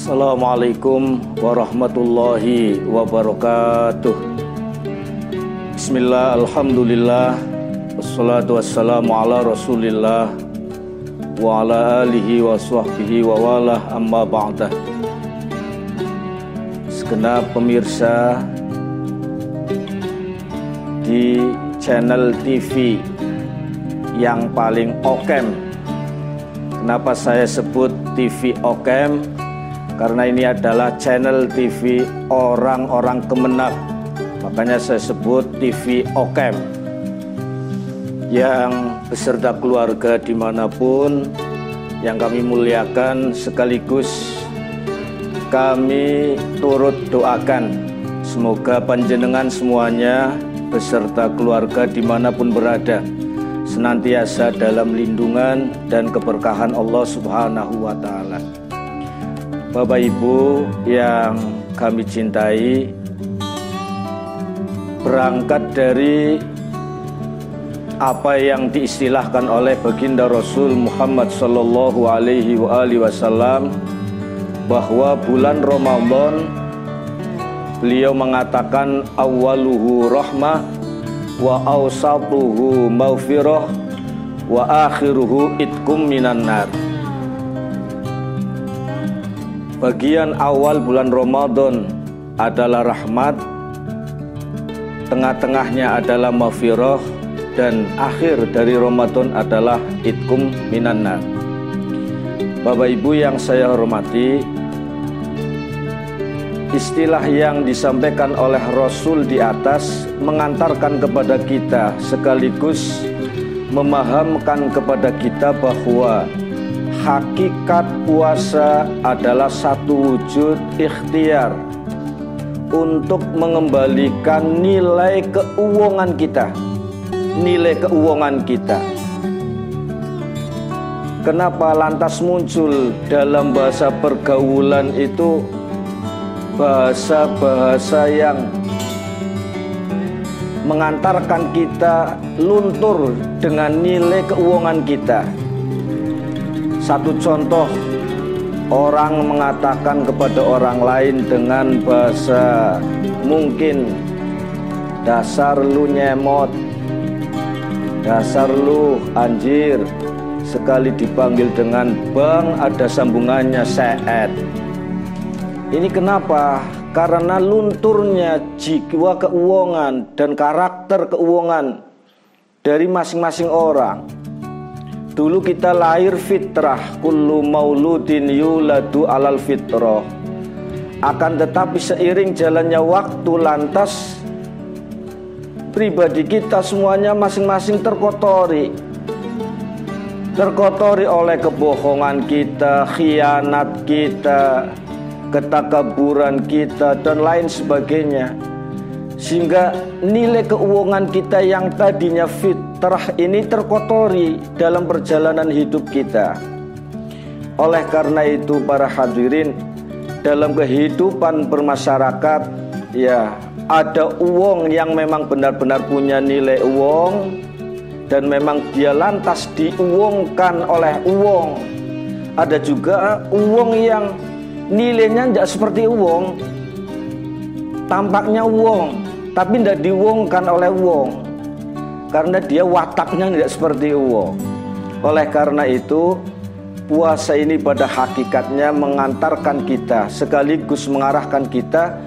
Assalamualaikum warahmatullahi wabarakatuh. Bismillah, alhamdulillah, wassalatu wassalamu ala rasulillah wa ala alihi wa sahbihi wa walah, amma ba'dah. Segenap pemirsa di channel TV yang paling okem. Kenapa saya sebut TV okem? Karena ini adalah channel TV orang-orang Kemenag, makanya saya sebut TV okem. Yang beserta keluarga dimanapun yang kami muliakan, sekaligus kami turut doakan semoga panjenengan semuanya beserta keluarga dimanapun berada senantiasa dalam lindungan dan keberkahan Allah Subhanahu wa Ta'ala. Bapak Ibu yang kami cintai, berangkat dari apa yang diistilahkan oleh baginda Rasul Muhammad Sallallahu Alaihi Wasallam, bahwa bulan Ramadan beliau mengatakan awwaluhu rahmah wa awsatuhu maghfirah wa akhiruhu itkum minan nar. Bagian awal bulan Ramadan adalah rahmat, tengah-tengahnya adalah maghfirah, dan akhir dari Ramadan adalah itkum minan nar. Bapak Ibu yang saya hormati, istilah yang disampaikan oleh Rasul di atas mengantarkan kepada kita sekaligus memahamkan kepada kita bahwa hakikat puasa adalah satu wujud ikhtiar untuk mengembalikan nilai keuangan kita. Nilai keuangan kita. Kenapa lantas muncul dalam bahasa pergaulan itu bahasa-bahasa yang mengantarkan kita luntur dengan nilai keuangan kita? Satu contoh, orang mengatakan kepada orang lain dengan bahasa mungkin, dasar lu nyemot, dasar lu anjir. Sekali dipanggil dengan bang ada sambungannya seet. Ini kenapa? Karena lunturnya jiwa keuangan dan karakter keuangan dari masing-masing orang. Dulu kita lahir fitrah, kullu mauludin yuladu alal fitrah. Akan tetapi seiring jalannya waktu, lantas pribadi kita semuanya masing-masing terkotori. Terkotori oleh kebohongan kita, khianat kita, ketakaburan kita, dan lain sebagainya. Sehingga nilai keuangan kita yang tadinya fitrah ini terkotori dalam perjalanan hidup kita. Oleh karena itu para hadirin, dalam kehidupan bermasyarakat, ya ada uang yang memang benar-benar punya nilai uang, dan memang dia lantas diuangkan oleh uang. Ada juga uang yang nilainya tidak seperti uang, tampaknya uang, tapi tidak diuangkan oleh uang, karena dia wataknya tidak seperti uang. Oleh karena itu, puasa ini pada hakikatnya mengantarkan kita, sekaligus mengarahkan kita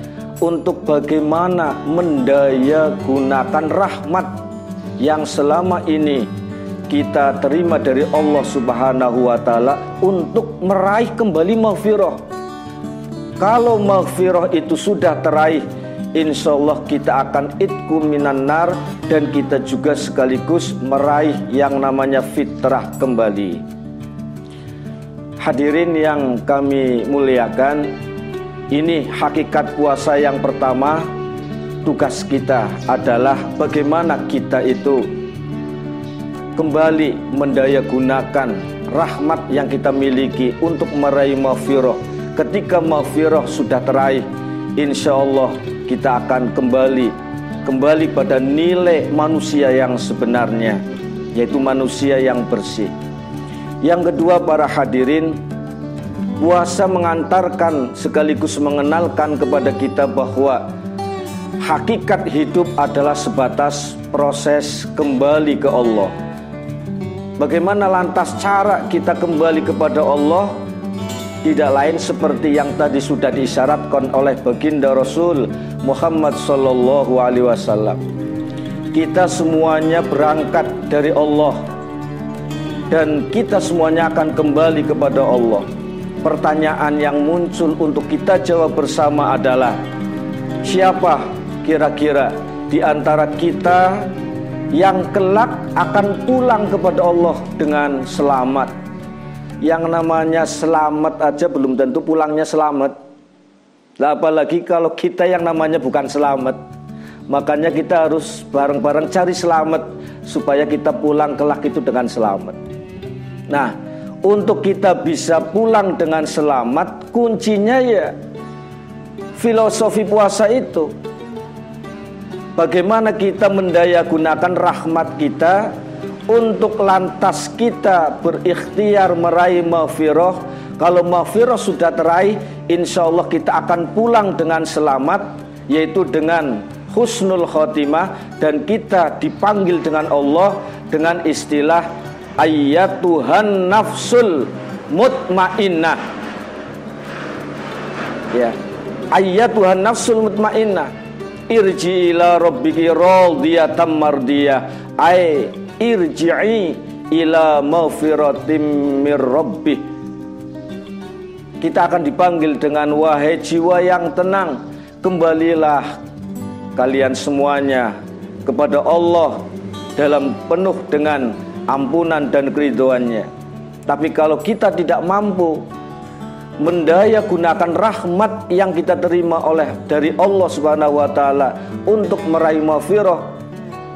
untuk bagaimana mendaya gunakan rahmat yang selama ini kita terima dari Allah Subhanahu wa Ta'ala untuk meraih kembali maghfirah. Kalau maghfirah itu sudah teraih, insya Allah kita akan itkum minan nar, dan kita juga sekaligus meraih yang namanya fitrah kembali. Hadirin yang kami muliakan, ini hakikat puasa yang pertama. Tugas kita adalah bagaimana kita itu kembali mendaya gunakan rahmat yang kita miliki untuk meraih maghfirah. Ketika maghfirah sudah teraih, insya Allah kita akan kembali pada nilai manusia yang sebenarnya, yaitu manusia yang bersih. Yang kedua para hadirin, Puasa mengantarkan sekaligus mengenalkan kepada kita bahwa hakikat hidup adalah sebatas proses kembali ke Allah. Bagaimana lantas cara kita kembali kepada Allah? Tidak lain seperti yang tadi sudah diisyaratkan oleh baginda Rasul Muhammad sallallahu alaihi wasallam. Kita semuanya berangkat dari Allah dan kita semuanya akan kembali kepada Allah. Pertanyaan yang muncul untuk kita jawab bersama adalah, siapa kira-kira di antara kita yang kelak akan pulang kepada Allah dengan selamat? Yang namanya selamat aja belum tentu pulangnya selamat. Nah, apalagi kalau kita yang namanya bukan selamat. Makanya kita harus bareng-bareng cari selamat supaya kita pulang kelak itu dengan selamat. Nah, untuk kita bisa pulang dengan selamat, kuncinya ya filosofi puasa itu. Bagaimana kita mendayagunakan rahmat kita untuk lantas kita berikhtiar meraih maghfirah. Kalau maghfirah sudah teraih, insya Allah kita akan pulang dengan selamat, yaitu dengan husnul khotimah. Dan kita dipanggil dengan Allah dengan istilah ayyatuhan nafsul mutmainnah. Ya, ayyatuhan nafsul mutmainnah, irji ila rabbiki radiyatan mardiyah, ay irji'i ila maghfiratim mir rabbih. Kita akan dipanggil dengan wahai jiwa yang tenang, kembalilah kalian semuanya kepada Allah dalam penuh dengan ampunan dan keridhoannya. Tapi kalau kita tidak mampu mendaya gunakan rahmat yang kita terima dari Allah Subhanahu wa taala untuk meraih maghfirah,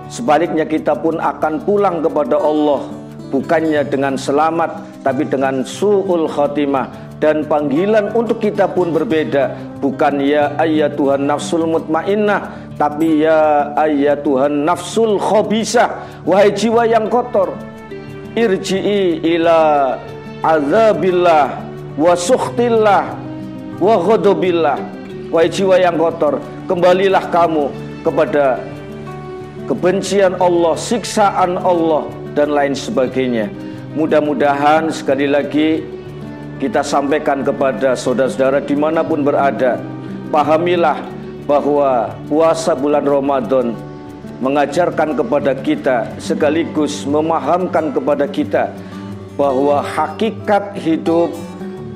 sebaliknya kita pun akan pulang kepada Allah bukannya dengan selamat tapi dengan su'ul khatimah. Dan panggilan untuk kita pun berbeda, bukan ya ayyatuhan nafsul mutmainnah, tapi ya ayyatuhan nafsul khabisah, wahai jiwa yang kotor, irji'i ila azabillah wa sukhtillah wa ghadabillah. Wahai jiwa yang kotor, kembalilah kamu kepada kebencian Allah, siksaan Allah, dan lain sebagainya. Mudah-mudahan sekali lagi kita sampaikan kepada saudara-saudara dimanapun berada, pahamilah bahwa puasa bulan Ramadan mengajarkan kepada kita sekaligus memahamkan kepada kita bahwa hakikat hidup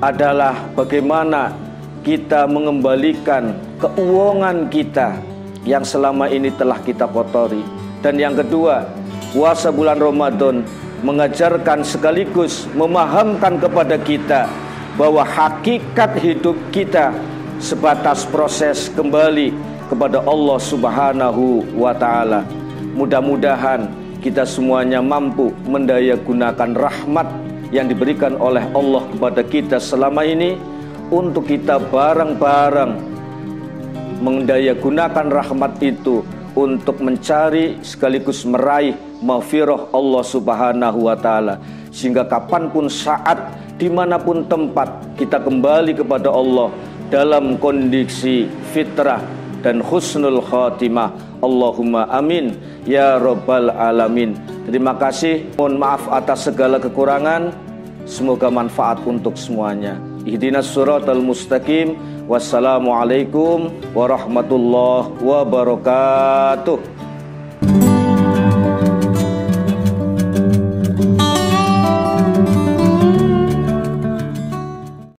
adalah bagaimana kita mengembalikan keuangan kita yang selama ini telah kita kotori. Dan yang kedua, puasa bulan Ramadan mengajarkan sekaligus memahamkan kepada kita bahwa hakikat hidup kita sebatas proses kembali kepada Allah Subhanahu wa taala. Mudah-mudahan kita semuanya mampu mendayagunakan rahmat yang diberikan oleh Allah kepada kita selama ini untuk kita bareng-bareng mendayagunakan rahmat itu untuk mencari sekaligus meraih maghfirah Allah Subhanahu wa taala, sehingga kapanpun saat dimanapun tempat kita kembali kepada Allah dalam kondisi fitrah dan husnul khatimah. Allahumma amin ya rabbal alamin. Terima kasih, mohon maaf atas segala kekurangan, semoga manfaat untuk semuanya. Ihdinas siratal mustaqim. Wassalamualaikum warahmatullahi wabarakatuh.